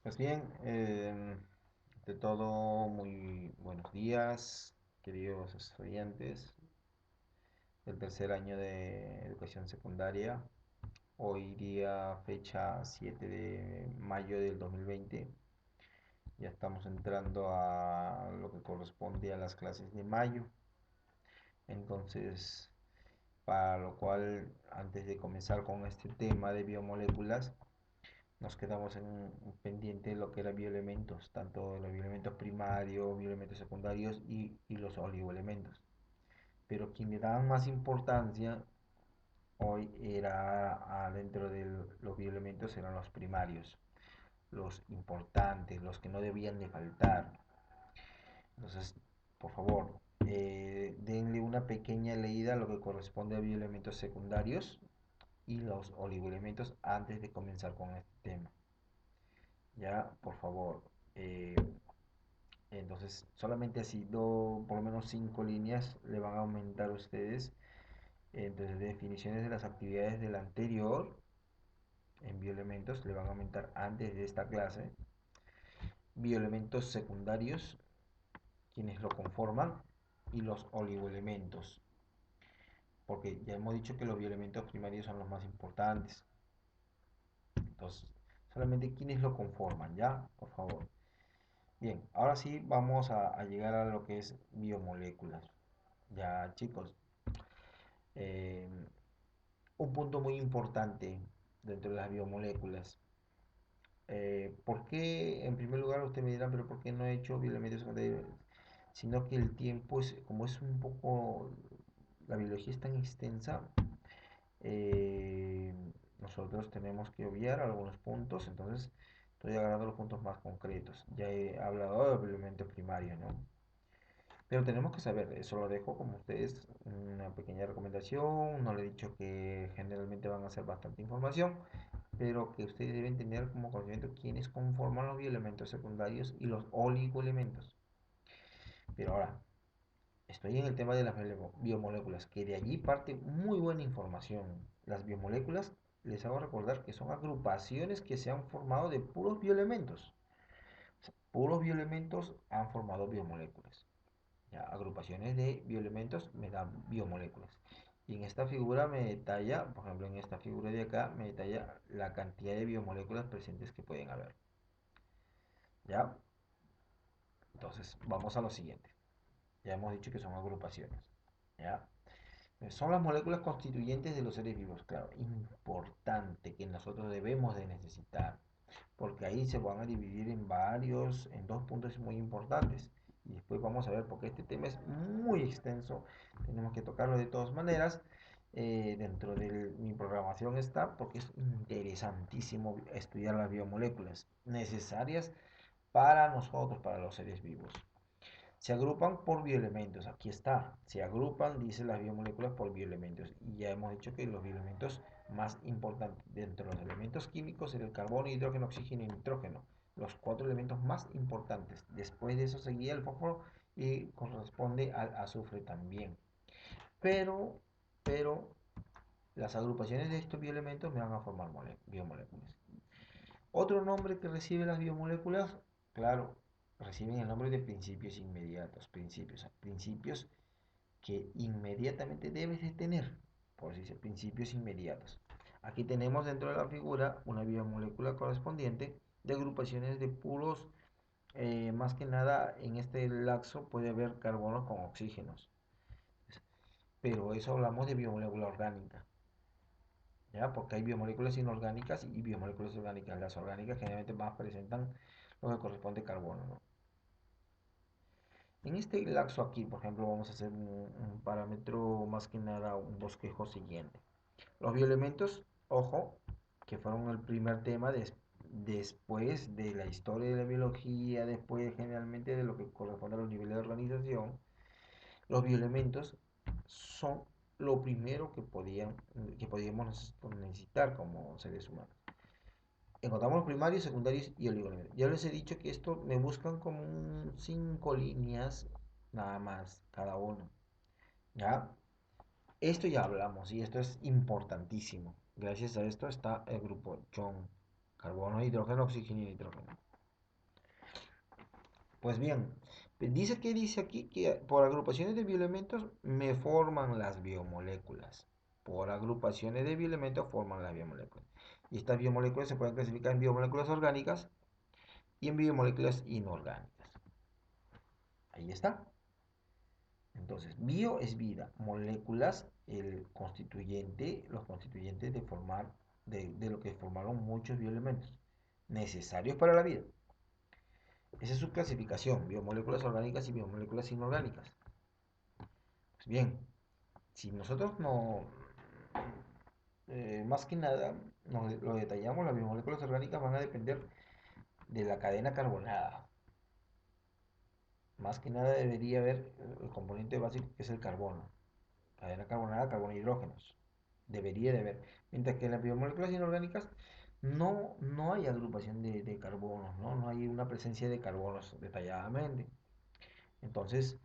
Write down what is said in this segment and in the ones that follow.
Pues bien, de todo, muy buenos días, queridos estudiantes del tercer año de educación secundaria. Hoy día, fecha 7 de mayo del 2020, ya estamos entrando a lo que corresponde a las clases de mayo. Entonces, para lo cual, antes de comenzar con este tema de biomoléculas, nos quedamos en pendiente de lo que eran bioelementos, tanto los bioelementos primarios, bioelementos secundarios y los oligoelementos. Pero quien le daban más importancia hoy era dentro de los bioelementos eran los primarios, los importantes, los que no debían de faltar. Entonces, por favor, denle una pequeña leída a lo que corresponde a bioelementos secundarios y los oligoelementos antes de comenzar con este tema. Ya, por favor. eh, entonces, solamente así, por lo menos 5 líneas le van a aumentar a ustedes. Entonces, definiciones de las actividades del anterior en bioelementos le van a aumentar antes de esta clase. Bioelementos secundarios, quienes lo conforman, y los oligoelementos, porque ya hemos dicho que los bioelementos primarios son los más importantes. Entonces, solamente quienes lo conforman, ya, por favor. Bien, ahora sí vamos a llegar a lo que es biomoléculas. Ya, chicos, eh, un punto muy importante dentro de las biomoléculas. ¿Por qué, en primer lugar, usted me dirá, pero por qué no he hecho bioelementos secundarios? Sino que el tiempo es, como es un poco, la biología es tan extensa, eh, nosotros tenemos que obviar algunos puntos, entonces estoy agarrando los puntos más concretos. Ya he hablado de bioelementos primarios, ¿no? Pero tenemos que saber, eso lo dejo como ustedes, una pequeña recomendación, no le he dicho que generalmente van a ser bastante información, pero que ustedes deben tener como conocimiento quiénes conforman los bioelementos secundarios y los oligoelementos. Pero ahora, estoy en el tema de las biomoléculas, que de allí parte muy buena información. Las biomoléculas, les hago recordar que son agrupaciones que se han formado de puros bioelementos. O sea, puros bioelementos han formado biomoléculas. Ya, agrupaciones de bioelementos me dan biomoléculas. Y en esta figura me detalla, por ejemplo, en esta figura de acá, me detalla la cantidad de biomoléculas presentes que pueden haber. ¿Ya? Entonces, vamos a lo siguiente. Ya hemos dicho que son agrupaciones. ¿Ya? Son las moléculas constituyentes de los seres vivos. Claro, importante que nosotros debemos de necesitar. Porque ahí se van a dividir en dos puntos muy importantes. Y después vamos a ver, porque este tema es muy extenso, tenemos que tocarlo de todas maneras. Dentro de mi programación está, porque es interesantísimo estudiar las biomoléculas necesarias para nosotros, para los seres vivos. Se agrupan por bioelementos, aquí está, se agrupan, dice las biomoléculas por bioelementos. Y ya hemos dicho que los bioelementos más importantes dentro de los elementos químicos eran el carbono, hidrógeno, oxígeno y nitrógeno. Los cuatro elementos más importantes. Después de eso seguía el fósforo y corresponde al azufre también. Pero, pero, las agrupaciones de estos bioelementos me van a formar biomoléculas. Otro nombre que recibe las biomoléculas, claro, reciben el nombre de principios inmediatos, principios que inmediatamente debes de tener, por eso dice principios inmediatos. Aquí tenemos dentro de la figura una biomolécula correspondiente de agrupaciones de puros, más que nada en este laxo puede haber carbonos con oxígenos, pero eso hablamos de biomolécula orgánica. ¿Ya? Porque hay biomoléculas inorgánicas y biomoléculas orgánicas. Las orgánicas generalmente más presentan lo que corresponde a carbono, ¿no? En este laxo aquí, por ejemplo, vamos a hacer un parámetro más que nada, un bosquejo siguiente. Los bioelementos, ojo, que fueron el primer tema después de la historia de la biología, después generalmente de lo que corresponde a los niveles de organización, los bioelementos son lo primero que podíamos necesitar como seres humanos. Encontramos los primarios, secundarios y oligoelementos. Ya les he dicho que esto me buscan como 5 líneas nada más cada uno. ¿Ya? Esto ya hablamos y esto es importantísimo. Gracias a esto está el grupo John. Carbono, hidrógeno, oxígeno y nitrógeno. Pues bien, dice que dice aquí que por agrupaciones de bioelementos me forman las biomoléculas. Por agrupaciones de bioelementos forman las biomoléculas. Y estas biomoléculas se pueden clasificar en biomoléculas orgánicas y en biomoléculas inorgánicas. Ahí está. Entonces, bio es vida, moléculas, el constituyente, los constituyentes de formar, de lo que formaron muchos bioelementos necesarios para la vida. Esa es su clasificación, biomoléculas orgánicas y biomoléculas inorgánicas. Pues bien, si nosotros no, más que nada, lo detallamos, las biomoléculas orgánicas van a depender de la cadena carbonada. Más que nada debería haber el componente básico que es el carbono. Cadena carbonada, carbono y hidrógenos. Debería de haber. Mientras que en las biomoléculas inorgánicas no hay agrupación de carbonos, ¿no? No hay una presencia de carbonos detalladamente. Entonces,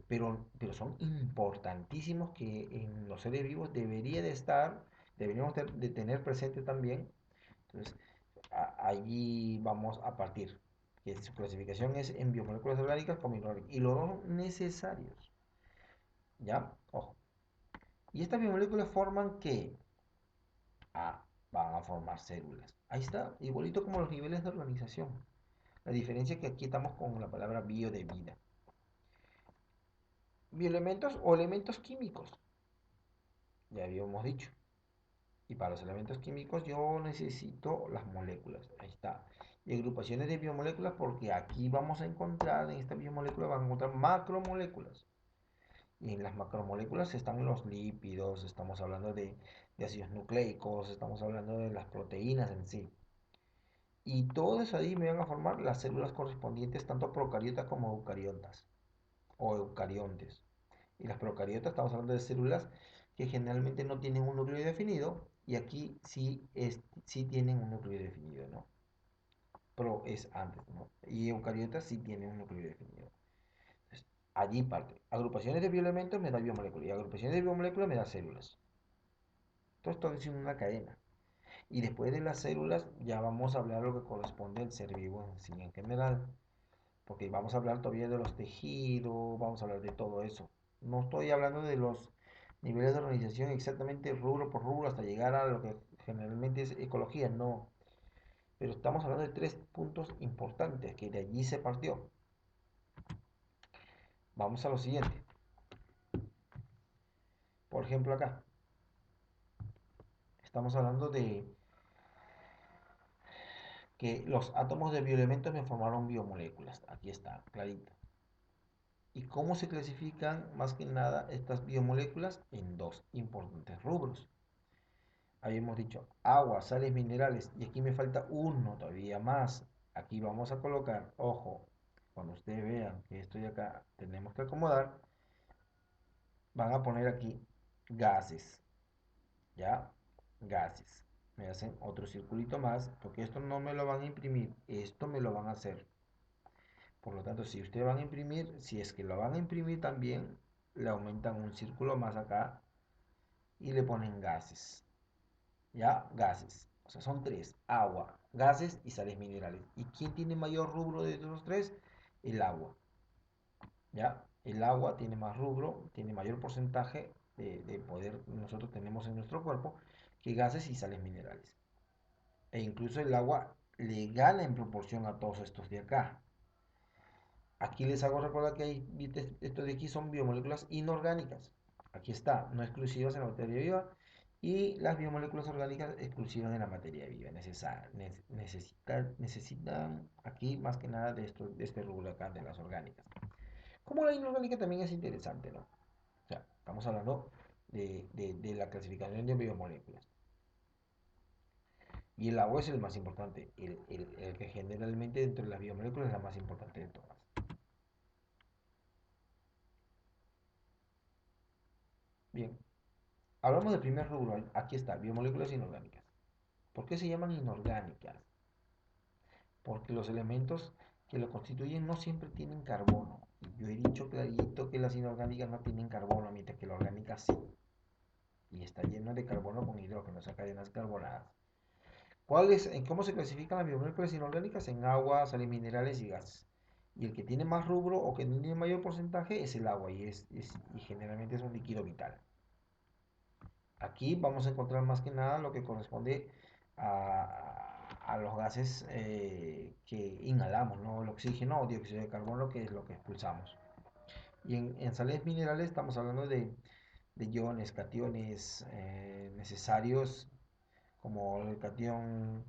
pero son importantísimos que en los seres vivos debería de estar, deberíamos de tener presente también. Entonces, allí vamos a partir. Que su clasificación es en biomoléculas orgánicas como inorgánicas. Y los dos necesarios. ¿Ya? Ojo. Y estas biomoléculas forman ¿qué? Van a formar células. Ahí está, igualito como los niveles de organización. La diferencia es que aquí estamos con la palabra bio de vida. Bioelementos o elementos químicos. Ya habíamos dicho. Y para los elementos químicos yo necesito las moléculas. Ahí está. Y agrupaciones de biomoléculas porque aquí vamos a encontrar, en esta biomolécula van a encontrar macromoléculas. Y en las macromoléculas están los lípidos, estamos hablando de ácidos nucleicos, estamos hablando de las proteínas en sí. Y todo eso ahí me van a formar las células correspondientes tanto a procariotas como eucariotas o eucariontes. Y las procariotas estamos hablando de células que generalmente no tienen un núcleo definido y aquí sí tienen un núcleo definido, ¿no? Pro es antes, ¿no? Y eucariotas sí tienen un núcleo definido. Entonces, allí parte. Agrupaciones de bioelementos me da biomoléculas y agrupaciones de biomoléculas me da células. Todo esto es una cadena. Y después de las células ya vamos a hablar lo que corresponde al ser vivo en sí en general. Porque vamos a hablar todavía de los tejidos, vamos a hablar de todo eso. No estoy hablando de los niveles de organización exactamente rubro por rubro hasta llegar a lo que generalmente es ecología, no. Pero estamos hablando de tres puntos importantes que de allí se partió. Vamos a lo siguiente. Por ejemplo, acá estamos hablando de que los átomos de bioelementos me formaron biomoléculas. Aquí está, clarito. ¿Y cómo se clasifican más que nada estas biomoléculas? En dos importantes rubros. Habíamos dicho agua, sales minerales, y aquí me falta uno todavía más. Aquí vamos a colocar, ojo, cuando ustedes vean que esto de acá tenemos que acomodar, van a poner aquí gases, ¿ya? Gases. Me hacen otro circulito más, porque esto no me lo van a imprimir, esto me lo van a hacer. Por lo tanto, si ustedes van a imprimir, si es que lo van a imprimir también, le aumentan un círculo más acá y le ponen gases. ¿Ya? Gases. O sea, son tres. Agua, gases y sales minerales. ¿Y quién tiene mayor rubro de los tres? El agua. ¿Ya? El agua tiene más rubro, tiene mayor porcentaje de poder nosotros tenemos en nuestro cuerpo que gases y sales minerales. E incluso el agua le gana en proporción a todos estos de acá. Aquí les hago recordar que estos de aquí son biomoléculas inorgánicas. Aquí está, no exclusivas en la materia viva y las biomoléculas orgánicas exclusivas en la materia viva. Necesitan aquí más que nada de este rubro acá de las orgánicas. Como la inorgánica también es interesante, ¿no? O sea, estamos hablando de la clasificación de biomoléculas. Y el agua es el más importante, el que generalmente dentro de las biomoléculas es la más importante de todas. Bien, hablamos del primer rubro, aquí está, biomoléculas inorgánicas. ¿Por qué se llaman inorgánicas? Porque los elementos que lo constituyen no siempre tienen carbono. Yo he dicho clarito que las inorgánicas no tienen carbono, mientras que la orgánica sí. Y está lleno de carbono con hidrógeno, o sea, cadenas carbonadas. ¿Cómo se clasifican las biomoléculas inorgánicas? En agua, sales minerales y gases. Y el que tiene más rubro o que tiene mayor porcentaje es el agua y generalmente es un líquido vital. Aquí vamos a encontrar más que nada lo que corresponde a los gases que inhalamos, ¿no? El oxígeno o dióxido de carbono, que es lo que expulsamos. Y en sales minerales estamos hablando de iones, cationes necesarios, como el catión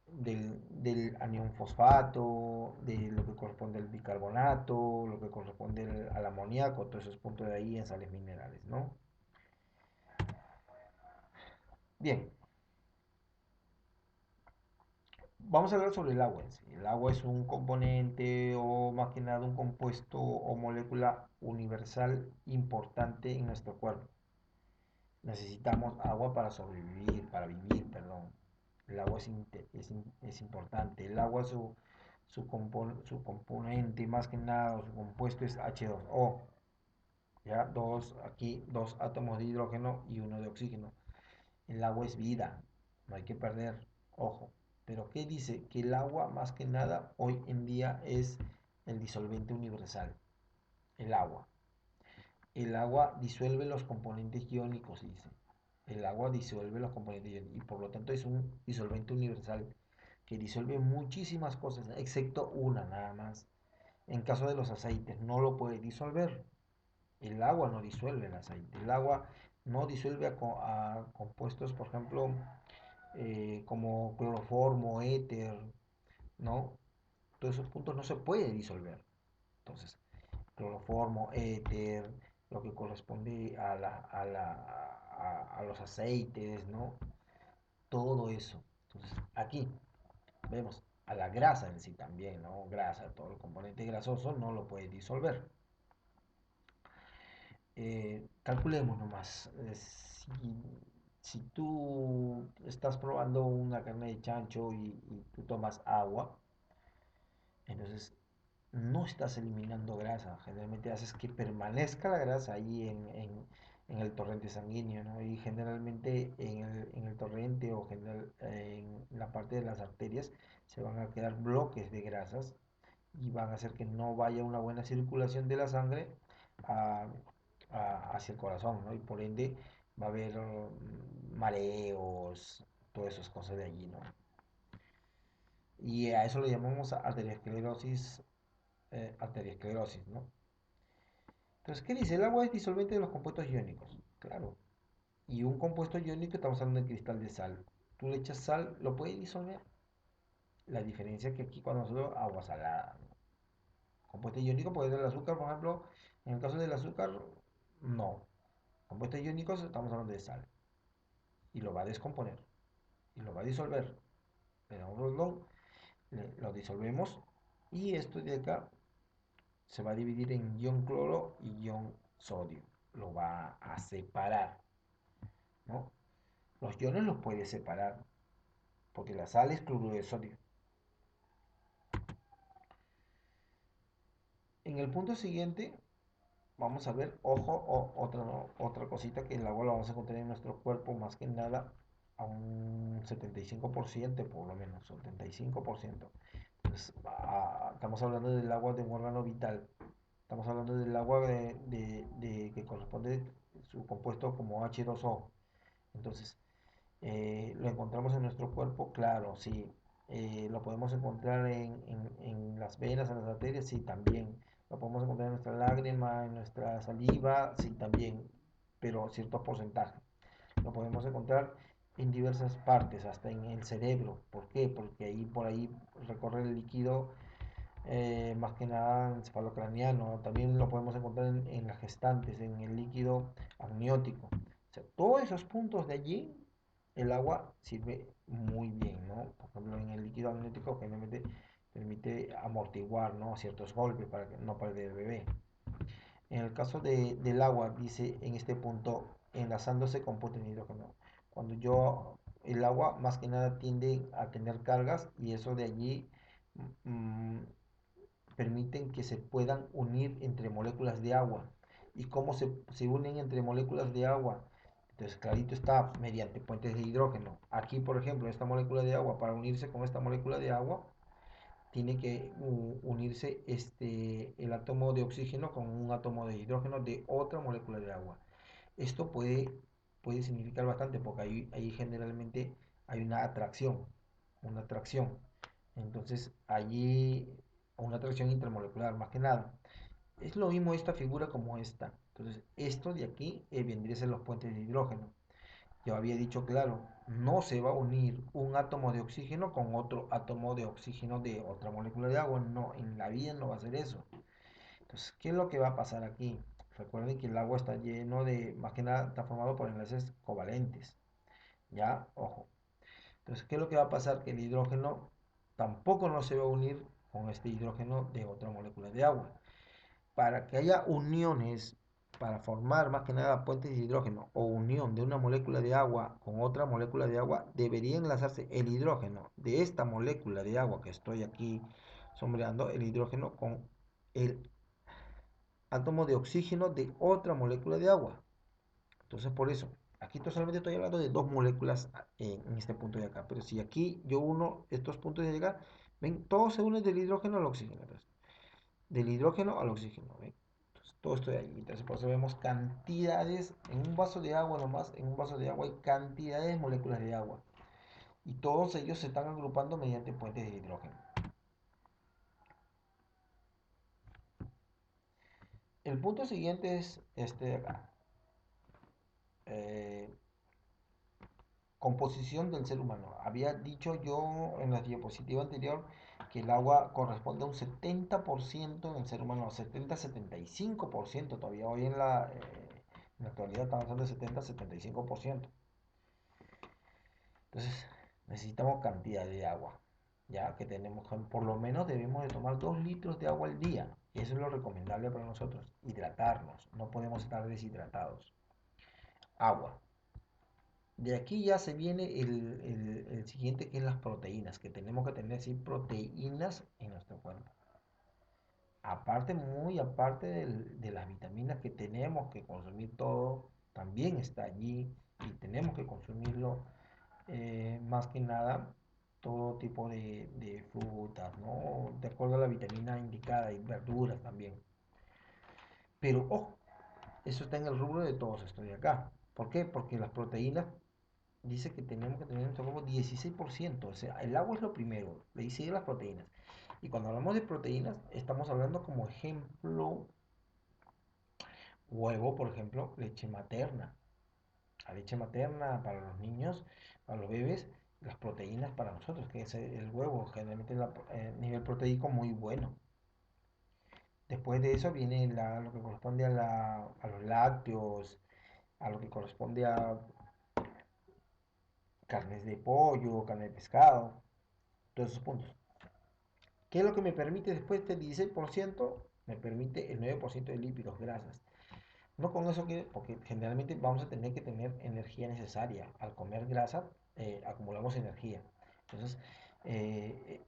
del anión fosfato, de lo que corresponde al bicarbonato, lo que corresponde al amoníaco, todos esos puntos de ahí en sales minerales, ¿no? Bien, vamos a hablar sobre el agua en sí. El agua es un componente o más que nada un compuesto o molécula universal importante en nuestro cuerpo. Necesitamos agua para sobrevivir, para vivir, perdón. El agua es importante. El agua, su componente, más que nada, su compuesto es H2O. ¿Ya? Aquí, dos átomos de hidrógeno y uno de oxígeno. El agua es vida, no hay que perder, ojo. Pero ¿qué dice? Que el agua, más que nada, hoy en día es el disolvente universal. El agua. El agua disuelve los componentes iónicos, dice. El agua disuelve los componentes iónicos y por lo tanto es un disolvente universal que disuelve muchísimas cosas, excepto una nada más. En caso de los aceites, no lo puede disolver. El agua no disuelve el aceite. El agua no disuelve a compuestos, por ejemplo, como cloroformo, éter, ¿no? Todos esos puntos no se puede disolver. Entonces, cloroformo, éter, lo que corresponde a los aceites, ¿no? Todo eso. Entonces, aquí vemos a la grasa en sí también, ¿no? Grasa, todo el componente grasoso no lo puede disolver. Calculemos nomás, si tú estás probando una carne de chancho y tú tomas agua, entonces no estás eliminando grasa, generalmente haces que permanezca la grasa ahí en el torrente sanguíneo, ¿no? Y generalmente en el torrente o en la parte de las arterias se van a quedar bloques de grasas y van a hacer que no vaya una buena circulación de la sangre a- hacia el corazón, ¿no? Y por ende va a haber mareos, todas esas cosas de allí, ¿no? Y a eso le llamamos arteriosclerosis, ¿no? Entonces, ¿qué dice? El agua es disolvente de los compuestos iónicos, claro. Y un compuesto iónico, estamos hablando de cristal de sal. Tú le echas sal, lo puede disolver. La diferencia es que aquí cuando nosotros agua salada, ¿no? Compuesto iónico puede ser el azúcar, por ejemplo. En el caso del azúcar, no. Compuestos iónicos, estamos hablando de sal. Y lo va a descomponer. Y lo va a disolver. Le damos lo disolvemos. Y esto de acá se va a dividir en ion cloro y ion sodio. Lo va a separar, ¿no? Los iones los puede separar. Porque la sal es cloruro de sodio. En el punto siguiente, vamos a ver, ojo, otra cosita que el agua la vamos a encontrar en nuestro cuerpo más que nada a un 75% por lo menos, 75%. Entonces, estamos hablando del agua de un órgano vital. Estamos hablando del agua que corresponde su compuesto como H2O. Entonces, lo encontramos en nuestro cuerpo, claro, sí. Lo podemos encontrar en las venas, en las arterias, sí, también. Lo podemos encontrar en nuestra lágrima, en nuestra saliva, sí, también, pero ciertos porcentajes. Lo podemos encontrar en diversas partes, hasta en el cerebro. ¿Por qué? Porque ahí por ahí recorre el líquido más que nada encefalocraniano. También lo podemos encontrar en las gestantes, en el líquido amniótico. O sea, todos esos puntos de allí, el agua sirve muy bien, ¿no? Por ejemplo, en el líquido amniótico generalmente permite amortiguar, ¿no? Ciertos golpes para que no perder el bebé. En el caso del agua, dice en este punto, enlazándose con proteína de hidrógeno. Cuando el agua más que nada tiende a tener cargas y eso de allí mm, permiten que se puedan unir entre moléculas de agua. ¿Y cómo se unen entre moléculas de agua? Entonces, clarito está, mediante puentes de hidrógeno. Aquí, por ejemplo, esta molécula de agua, para unirse con esta molécula de agua, tiene que unirse el átomo de oxígeno con un átomo de hidrógeno de otra molécula de agua. Esto puede significar bastante porque ahí generalmente hay una atracción. Entonces allí, una atracción intermolecular más que nada. Es lo mismo esta figura como esta. Entonces, esto de aquí vendría a ser los puentes de hidrógeno. Yo había dicho claro, no se va a unir un átomo de oxígeno con otro átomo de oxígeno de otra molécula de agua. No, en la vida no va a ser eso. Entonces, ¿qué es lo que va a pasar aquí? Recuerden que el agua está lleno de, más que nada, está formado por enlaces covalentes. Ya, ojo. Entonces, ¿qué es lo que va a pasar? Que el hidrógeno tampoco no se va a unir con este hidrógeno de otra molécula de agua. Para que haya uniones, para formar más que nada puentes de hidrógeno o unión de una molécula de agua con otra molécula de agua, debería enlazarse el hidrógeno de esta molécula de agua que estoy aquí sombreando, el hidrógeno con el átomo de oxígeno de otra molécula de agua. Entonces, por eso, aquí solamente estoy hablando de dos moléculas en este punto de acá. Pero si aquí yo uno estos puntos de llegar, ven, todos se unen del hidrógeno al oxígeno. Entonces, del hidrógeno al oxígeno, ¿ven? Entonces, todo esto de ahí. Entonces, por eso vemos cantidades, en un vaso de agua nomás, en un vaso de agua hay cantidades de moléculas de agua. Y todos ellos se están agrupando mediante puentes de hidrógeno. El punto siguiente es este de acá. Eh, Composición del ser humano. Había dicho yo en la diapositiva anterior que el agua corresponde a un 70% en el ser humano, 70-75% todavía hoy en la actualidad estamos hablando de 70-75%. Entonces necesitamos cantidad de agua, ya que tenemos, por lo menos debemos de tomar 2 litros de agua al día. Eso es lo recomendable para nosotros, hidratarnos, no podemos estar deshidratados. Agua. De aquí ya se viene el siguiente, que es las proteínas, que tenemos que tener sí, proteínas en nuestro cuerpo. Aparte, muy aparte de las vitaminas que tenemos que consumir todo, también está allí y tenemos que consumirlo más que nada todo tipo de frutas, ¿no? De acuerdo a la vitamina indicada y verduras también. Pero ojo, eso está en el rubro de todos estos de acá. ¿Por qué? Porque las proteínas dice que tenemos que tener en nuestro cuerpo 16%. O sea, el agua es lo primero, le dice las proteínas. Y cuando hablamos de proteínas, estamos hablando como ejemplo huevo, por ejemplo, leche materna. La leche materna para los niños, para los bebés, las proteínas para nosotros, que es el huevo, generalmente el nivel proteico muy bueno. Después de eso viene lo que corresponde a los lácteos, a lo que corresponde a carnes de pollo, carne de pescado, todos esos puntos. ¿Qué es lo que me permite después este 16%? Me permite el 9% de lípidos, grasas. No con eso que, porque generalmente vamos a tener que tener energía necesaria. Al comer grasa, acumulamos energía. Entonces,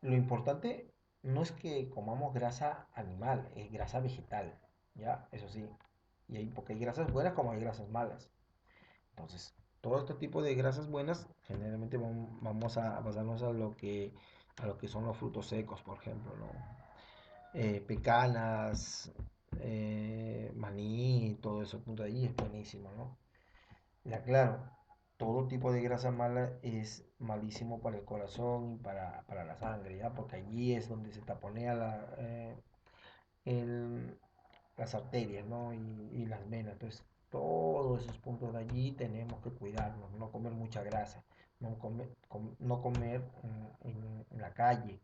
lo importante no es que comamos grasa animal, es grasa vegetal, ¿ya? Eso sí. Porque hay grasas buenas como hay grasas malas. Entonces, todo este tipo de grasas buenas, generalmente vamos a basarnos a lo que son los frutos secos, por ejemplo, ¿no? Pecanas, maní, todo eso, punto de ahí es buenísimo, ¿no? Ya claro, todo tipo de grasa mala es malísimo para el corazón y para la sangre, ¿ya? Porque allí es donde se taponea el, las arterias, ¿no? Y las venas. Entonces, todos esos puntos de allí tenemos que cuidarnos, no comer mucha grasa, no comer en la calle,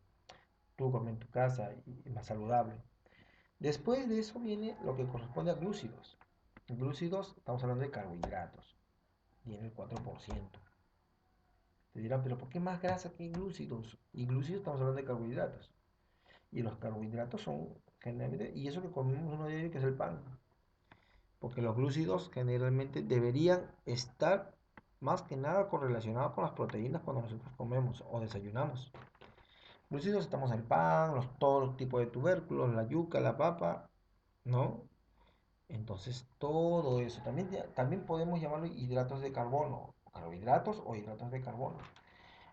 tú comer en tu casa y más saludable. Después de eso viene lo que corresponde a glúcidos. Glúcidos, estamos hablando de carbohidratos, tiene el 4%. Te dirán, pero ¿por qué más grasa que glúcidos? Y glúcidos estamos hablando de carbohidratos. Y los carbohidratos son generalmente, y eso que comemos uno de ellos que es el pan. Porque los glúcidos generalmente deberían estar más que nada correlacionados con las proteínas cuando nosotros comemos o desayunamos. Glúcidos estamos en el pan, todos los tipos de tubérculos, la yuca, la papa, ¿no? Entonces, todo eso. También podemos llamarlo hidratos de carbono, carbohidratos o hidratos de carbono.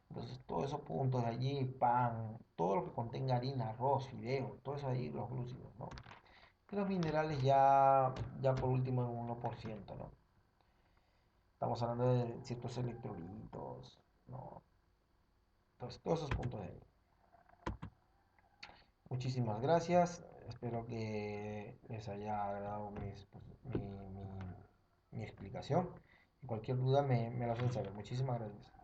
Entonces, todos esos puntos de allí, pan, todo lo que contenga harina, arroz, fideo, todo eso ahí, los glúcidos, ¿no? Y los minerales ya por último en 1%, ¿no? Estamos hablando de ciertos electrolitos, ¿no? Entonces, todos esos puntos de ahí. Muchísimas gracias. Espero que les haya agradado mi explicación. Y cualquier duda me lo hacen saber. Muchísimas gracias.